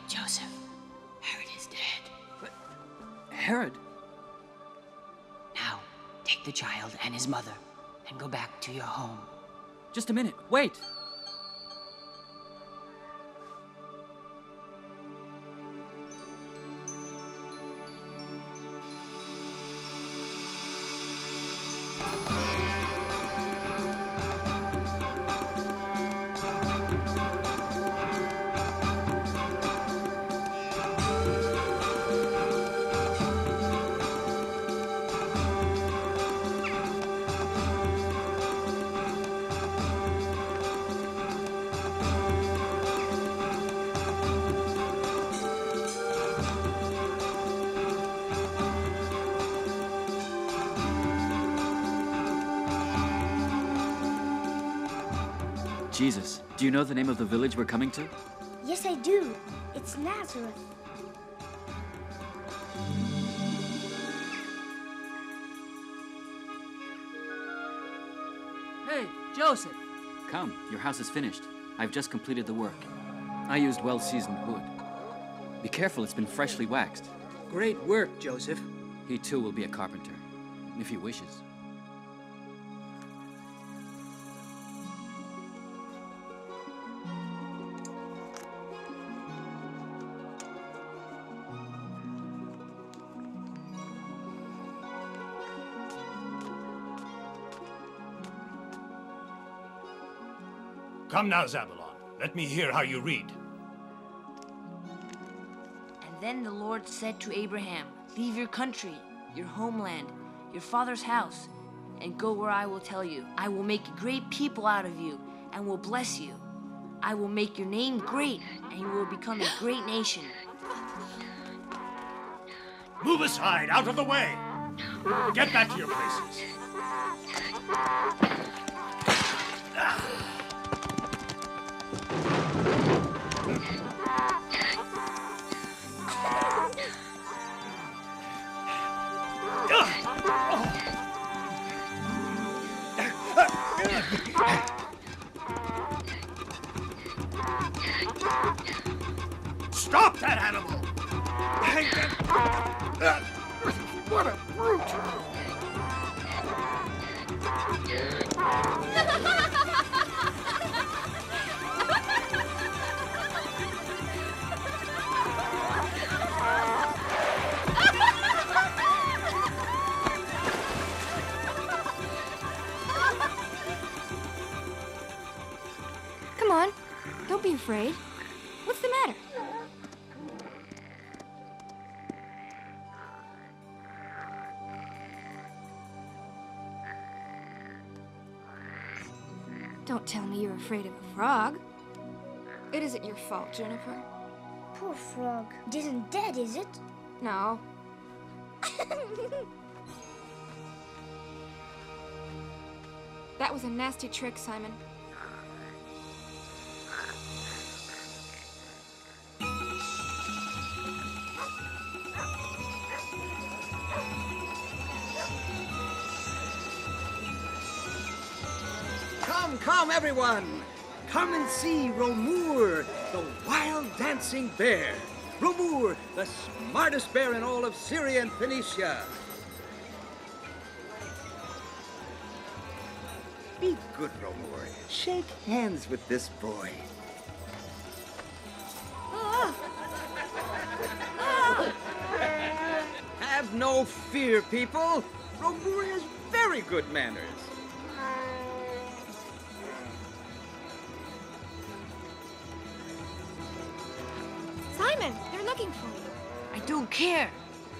Joseph, Herod is dead. But Herod? Now, take the child and his mother and go back to your home. Just a minute, wait! Jesus, do you know the name of the village we're coming to? Yes, I do. It's Nazareth. Hey, Joseph! Come, your house is finished. I've just completed the work. I used well-seasoned wood. Be careful, it's been freshly waxed. Great work, Joseph. He too will be a carpenter, if he wishes. Come now, Zabulon. Let me hear how you read. And then the Lord said to Abraham, "Leave your country, your homeland, your father's house, and go where I will tell you. I will make a great people out of you and will bless you. I will make your name great, and you will become a great nation." Move aside, out of the way! Get back to your places. Stop that animal! What a brute! Come on, don't be afraid. What's the matter? Don't tell me you're afraid of a frog. It isn't your fault, Juniper. Poor frog. It isn't dead, is it? No. That was a nasty trick, Simon. Come, everyone! Come and see Romur, the wild dancing bear. Romur, the smartest bear in all of Syria and Phoenicia. Be good, Romur. Shake hands with this boy. Have no fear, people. Romur has very good manners. Simon, they're looking for you. I don't care.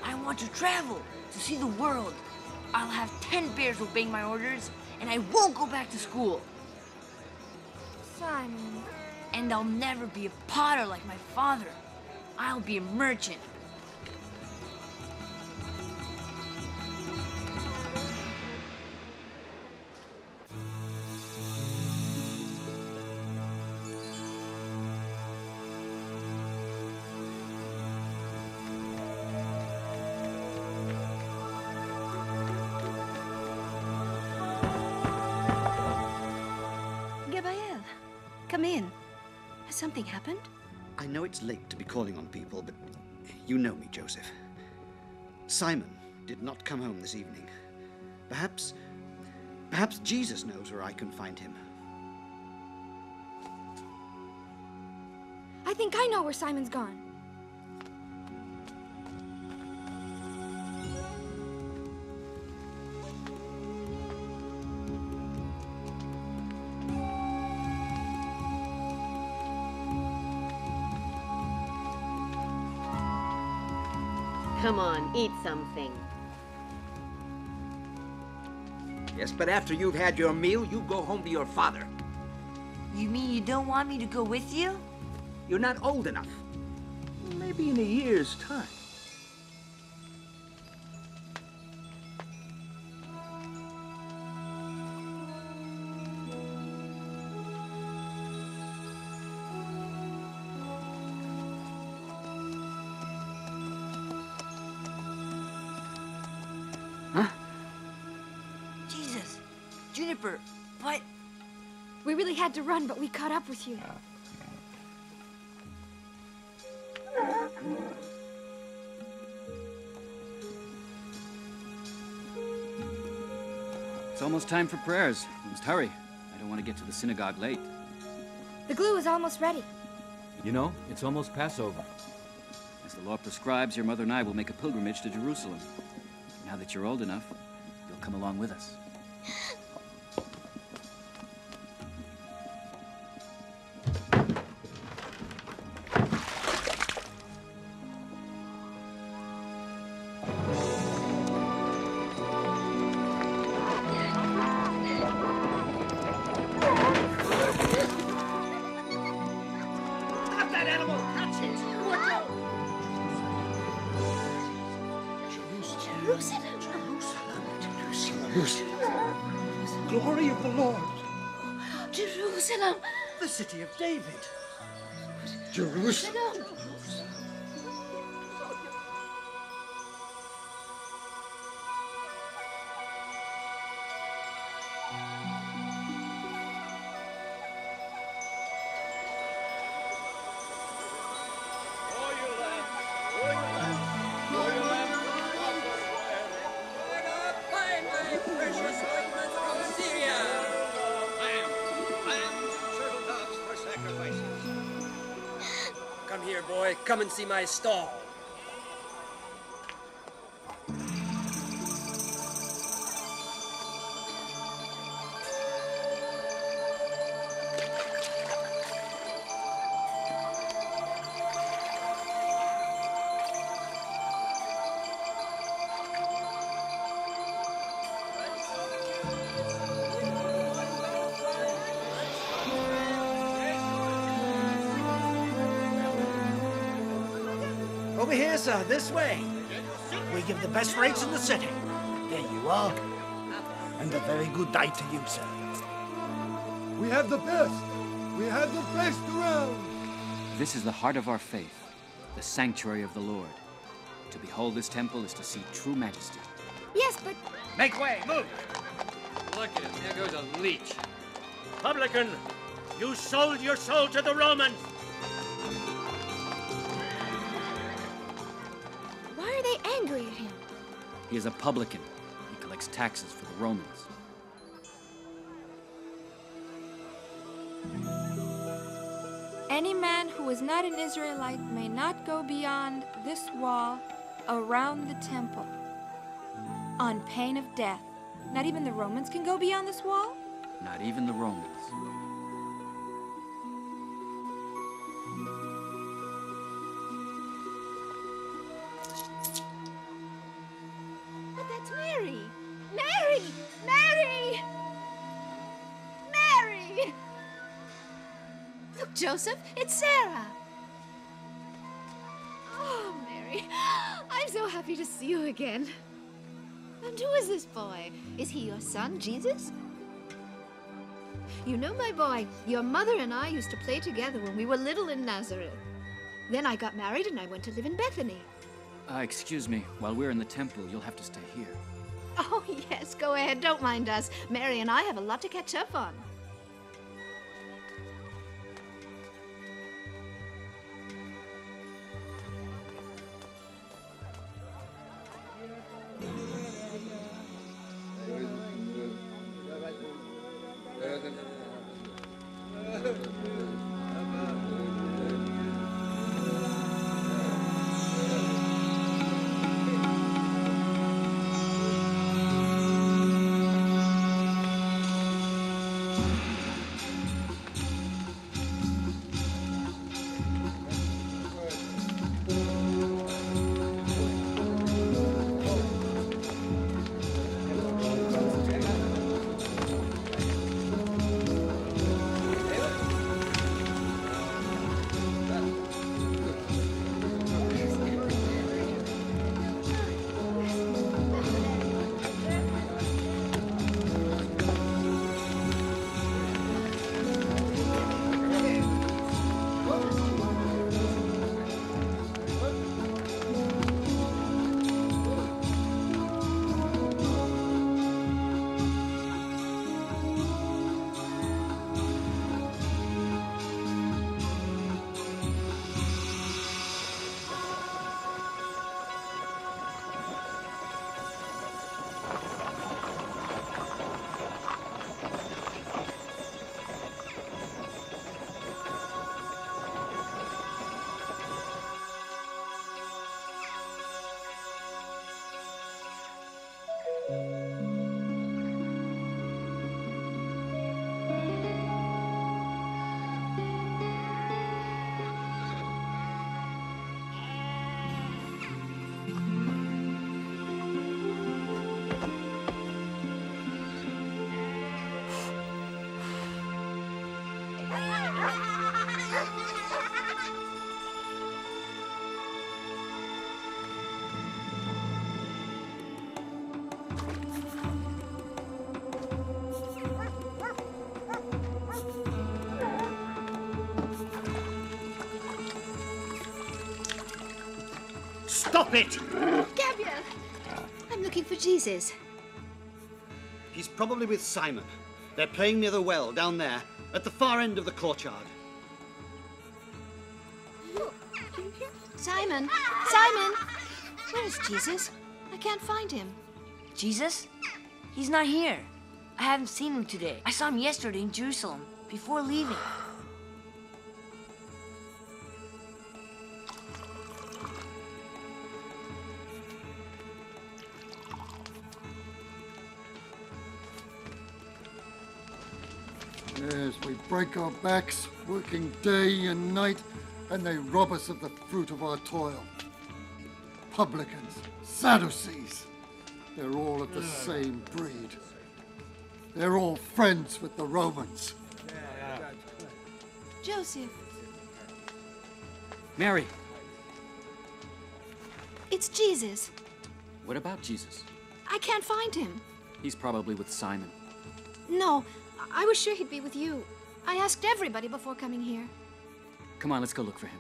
I want to travel, to see the world. I'll have 10 bears obeying my orders, and I won't go back to school. Simon. And I'll never be a potter like my father. I'll be a merchant. Gabriel, come in. Has something happened? I know it's late to be calling on people, but you know me, Joseph. Simon did not come home this evening. Perhaps Jesus knows where I can find him. I think I know where Simon's gone. Come on, eat something. Yes, but after you've had your meal, you go home to your father. You mean you don't want me to go with you? You're not old enough. Maybe in a year's time. Jesus, Juniper, what? We really had to run, but we caught up with you. It's almost time for prayers. We must hurry. I don't want to get to the synagogue late. The glue is almost ready. You know, it's almost Passover. As the law prescribes, your mother and I will make a pilgrimage to Jerusalem. Now that you're old enough, you'll come along with us. Stop that animal! Catch it! Jerusalem. Glory of the Lord! Jerusalem. The city of David! Jerusalem. Come here, boy. Come and see my stall. Over here, sir. This way. We give the best rates in the city. There you are. And a very good day to you, sir. We have the best. We have the best around. This is the heart of our faith, the sanctuary of the Lord. To behold this temple is to see true majesty. Yes, but Make way. Move. Look at him. There goes a leech. Publican, you sold your soul to the Romans. why are they angry at him? He is a publican. He collects taxes for the Romans. Any man who is not an Israelite may not go beyond this wall around the temple on pain of death. Not even the Romans can go beyond this wall? Not even the Romans. But that's Mary. Mary! Mary! Mary! Look, Joseph, it's Sarah. Oh, Mary, I'm so happy to see you again. And who is this boy? Is he your son, Jesus? You know, my boy, your mother and I used to play together when we were little in Nazareth. Then I got married and I went to live in Bethany. Excuse me. While we're in the temple, you'll have to stay here. Oh, yes, go ahead. Don't mind us. Mary and I have a lot to catch up on. Stop it! Gabriel! I'm looking for Jesus. He's probably with Simon. They're playing near the well, down there, at the far end of the courtyard. Simon! Simon! Where is Jesus? I can't find him. Jesus? He's not here. I haven't seen him today. I saw him yesterday in Jerusalem, before leaving. Yes, we break our backs, working day and night, and they rob us of the fruit of our toil. Publicans, Sadducees, they're all of the same breed. They're all friends with the Romans. Joseph, Mary, it's Jesus. what about Jesus? I can't find him. He's probably with Simon. No, I was sure he'd be with you. I asked everybody before coming here. Come on, let's go look for him.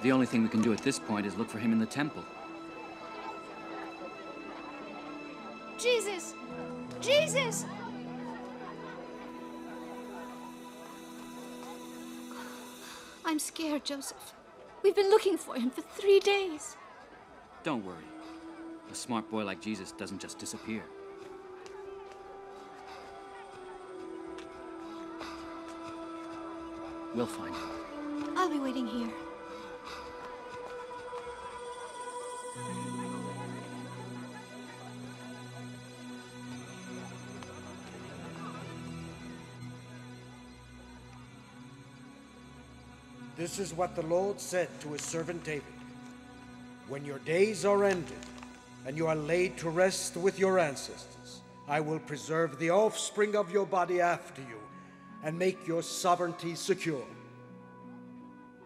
The only thing we can do at this point is look for him in the temple. Jesus! Jesus! I'm scared, Joseph. We've been looking for him for 3 days. Don't worry. A smart boy like Jesus doesn't just disappear. We'll find him. I'll be waiting here. This is what the Lord said to his servant David. When your days are ended, and you are laid to rest with your ancestors, I will preserve the offspring of your body after you, and make your sovereignty secure.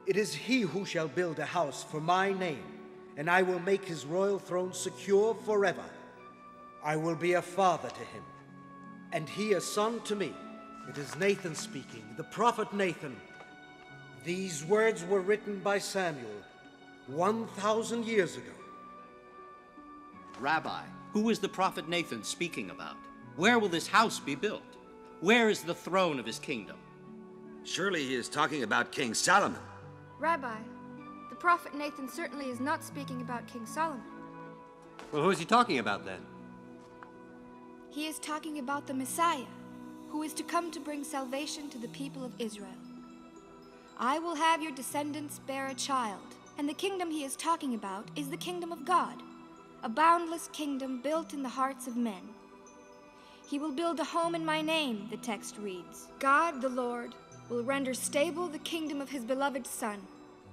It is he who shall build a house for my name, and I will make his royal throne secure forever. I will be a father to him, and he a son to me. It is Nathan speaking, the prophet Nathan. These words were written by Samuel 1,000 years ago. Rabbi, who is the prophet Nathan speaking about? Where will this house be built? Where is the throne of his kingdom? Surely he is talking about King Solomon. Rabbi, the prophet Nathan certainly is not speaking about King Solomon. Well, who is he talking about then? He is talking about the Messiah, who is to come to bring salvation to the people of Israel. I will have your descendants bear a child, and the kingdom he is talking about is the kingdom of God, a boundless kingdom built in the hearts of men. He will build a home in my name, the text reads. God, the Lord, will render stable the kingdom of his beloved Son.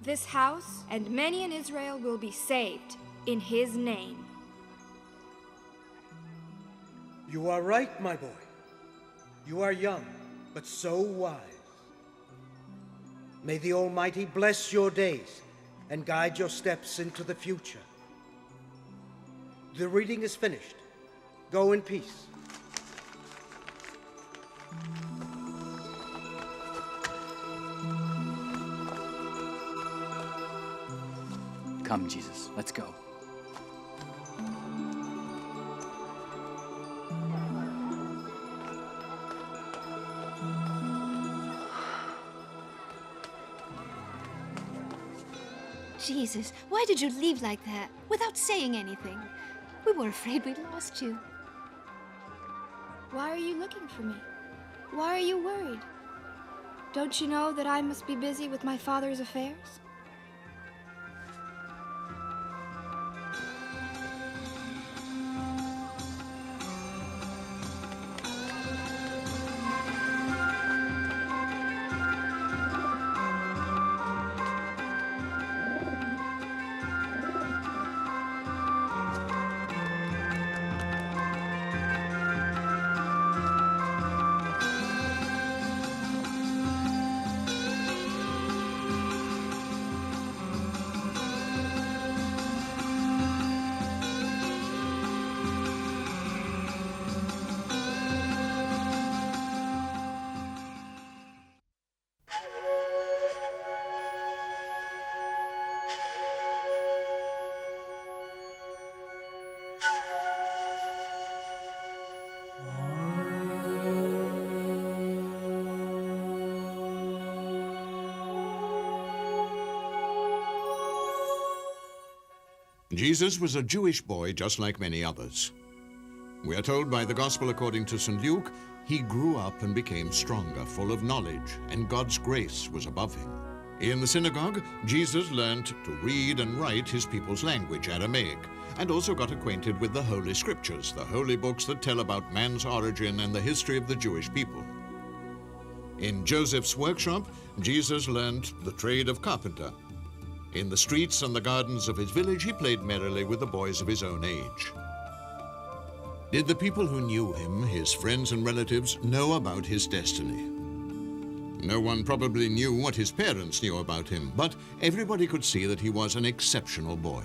This house and many in Israel will be saved in his name. You are right, my boy. You are young, but so wise. May the Almighty bless your days and guide your steps into the future. The reading is finished. Go in peace. Come, Jesus, let's go. Jesus, why did you leave like that, without saying anything? We were afraid we'd lost you. Why are you looking for me? Why are you worried? Don't you know that I must be busy with my father's affairs? Jesus was a Jewish boy just like many others. We are told by the Gospel according to St. Luke, he grew up and became stronger, full of knowledge, and God's grace was above him. In the synagogue, Jesus learned to read and write his people's language, Aramaic, and also got acquainted with the Holy Scriptures, the holy books that tell about man's origin and the history of the Jewish people. In Joseph's workshop, Jesus learned the trade of carpenter. In the streets and the gardens of his village, he played merrily with the boys of his own age. Did the people who knew him, his friends and relatives, know about his destiny? No one probably knew what his parents knew about him, but everybody could see that he was an exceptional boy.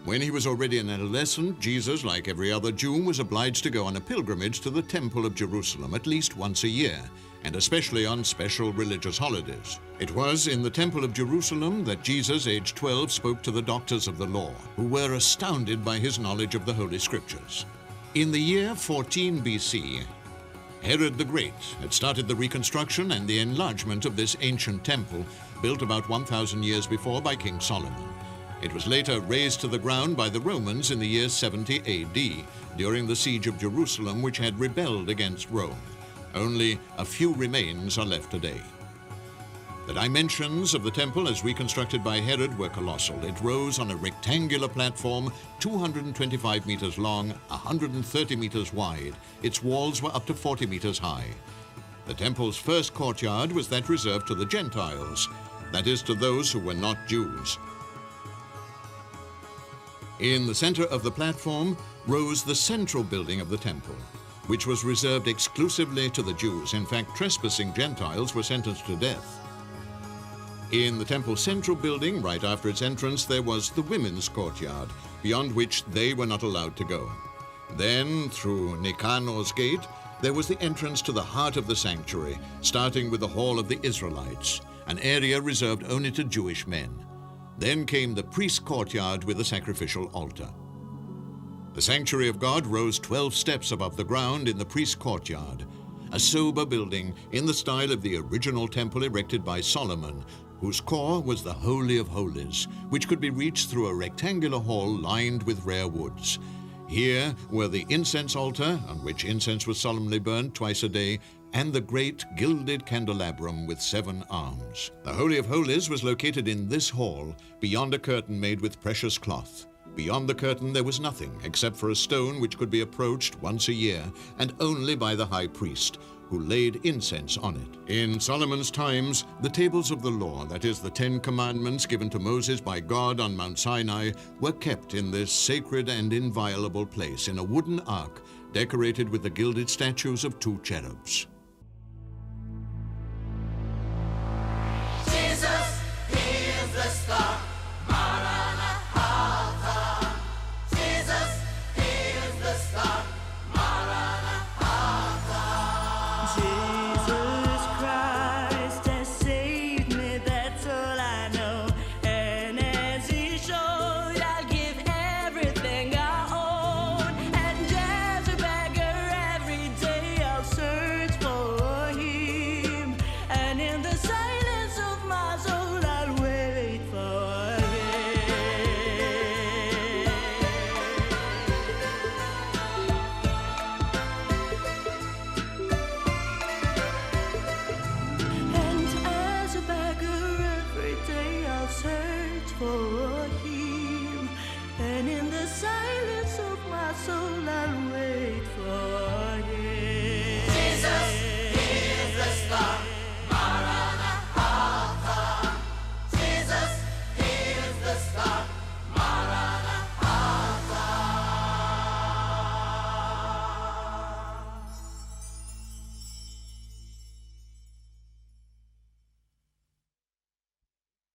When he was already an adolescent, Jesus, like every other Jew, was obliged to go on a pilgrimage to the Temple of Jerusalem at least once a year, and especially on special religious holidays. It was in the Temple of Jerusalem that Jesus, aged 12, spoke to the doctors of the law, who were astounded by his knowledge of the Holy Scriptures. In the year 14 BC, Herod the Great had started the reconstruction and the enlargement of this ancient temple, built about 1,000 years before by King Solomon. It was later razed to the ground by the Romans in the year 70 AD, during the siege of Jerusalem, which had rebelled against Rome. Only a few remains are left today. The dimensions of the temple as reconstructed by Herod were colossal. It rose on a rectangular platform 225 meters long, 130 meters wide. Its walls were up to 40 meters high. The temple's first courtyard was that reserved to the Gentiles, that is, to those who were not Jews. In the center of the platform rose the central building of the temple, which was reserved exclusively to the Jews. In fact, trespassing Gentiles were sentenced to death. In the temple's central building, right after its entrance, there was the women's courtyard, beyond which they were not allowed to go. Then, through Nicanor's gate, there was the entrance to the heart of the sanctuary, starting with the Hall of the Israelites, an area reserved only to Jewish men. Then came the priest's courtyard with the sacrificial altar. The sanctuary of God rose 12 steps above the ground in the priest's courtyard, a sober building in the style of the original temple erected by Solomon, whose core was the Holy of Holies, which could be reached through a rectangular hall lined with rare woods. Here were the incense altar, on which incense was solemnly burned twice a day, and the great gilded candelabrum with 7 arms. The Holy of Holies was located in this hall, beyond a curtain made with precious cloth. Beyond the curtain there was nothing, except for a stone which could be approached once a year, and only by the high priest, who laid incense on it. In Solomon's times, the tables of the law, that is, the 10 commandments given to Moses by God on Mount Sinai, were kept in this sacred and inviolable place in a wooden ark decorated with the gilded statues of 2 cherubs.